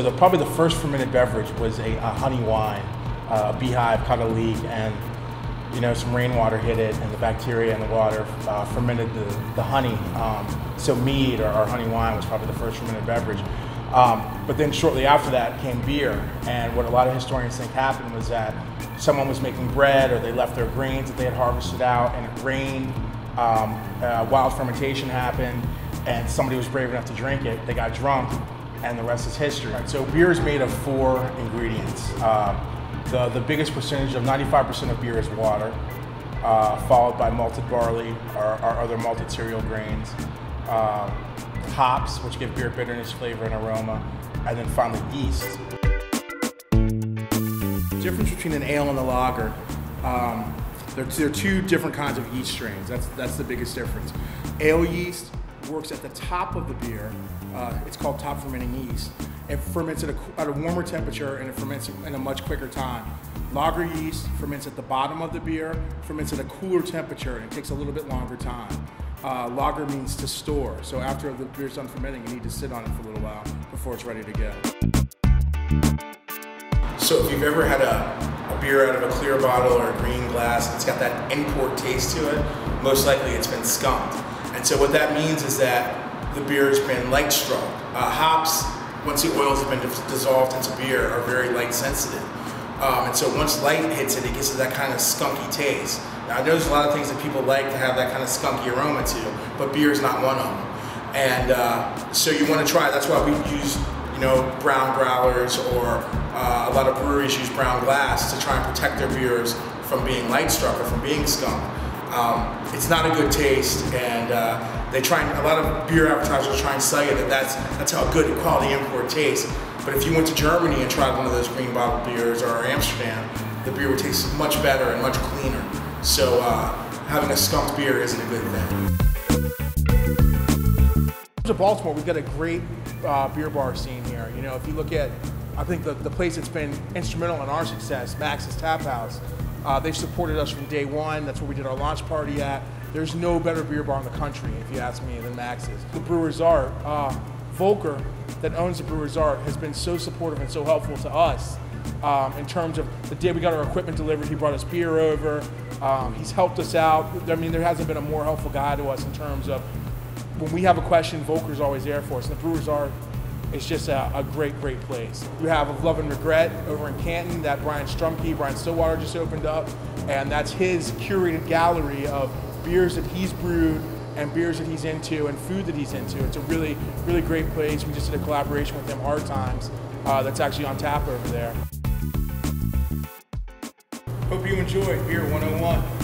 So probably the first fermented beverage was a honey wine. A beehive caught a leak, and some rainwater hit it, and the bacteria in the water fermented the honey. So mead or honey wine was probably the first fermented beverage. But then shortly after that came beer, and what a lot of historians think happened was that someone was making bread, or they left their grains that they had harvested out, and it rained, wild fermentation happened, and somebody was brave enough to drink it. They got drunk, and the rest is history. So beer is made of 4 ingredients. The biggest percentage of 95% of beer is water, followed by malted barley or other malted cereal grains, hops, which give beer bitterness, flavor, and aroma, and then finally yeast. The difference between an ale and a lager, there are 2 different kinds of yeast strains. That's the biggest difference. Ale yeast works at the top of the beer. It's called top fermenting yeast. It ferments at a warmer temperature, and it ferments in a much quicker time. Lager yeast ferments at the bottom of the beer, ferments at a cooler temperature, and it takes a little bit longer time. Lager means to store, so after the beer's done fermenting, you need to sit on it for a little while before it's ready to go. So if you've ever had a beer out of a clear bottle or a green glass, it's got that import taste to it, most likely it's been skunked. And so what that means is that the beer has been light struck. Hops, once the oils have been dissolved into beer, are very light sensitive. And so once light hits it, it gets that kind of skunky taste. Now, I know there's a lot of things that people like to have that kind of skunky aroma to, but beer is not one of them. And so you want to try it. That's why we use brown growlers, or a lot of breweries use brown glass to try and protect their beers from being light struck or from being skunked. It's not a good taste, and a lot of beer advertisers try and sell you that that's how good quality import tastes. But if you went to Germany and tried one of those green bottle beers, or Amsterdam, the beer would taste much better and much cleaner. So having a skunked beer isn't a good thing. In Baltimore, we've got a great beer bar scene here. If you look at, I think the place that's been instrumental in our success, Max's Tap House, they've supported us from day one. That's where we did our launch party at. There's no better beer bar in the country, if you ask me, than Max's. The Brewer's Art, Volker, that owns the Brewer's Art, has been so supportive and so helpful to us in terms of the day we got our equipment delivered. He brought us beer over. He's helped us out. I mean, there hasn't been a more helpful guy to us in terms of when we have a question, Volker's always there for us. And the Brewer's Art is just a great, great place. We have Love and Regret over in Canton that Brian Stillwater just opened up, and that's his curated gallery of beers that he's brewed and beers that he's into and food that he's into. It's a really, really great place. We just did a collaboration with him, Hard Times, that's actually on tap over there. Hope you enjoyed Beer 101.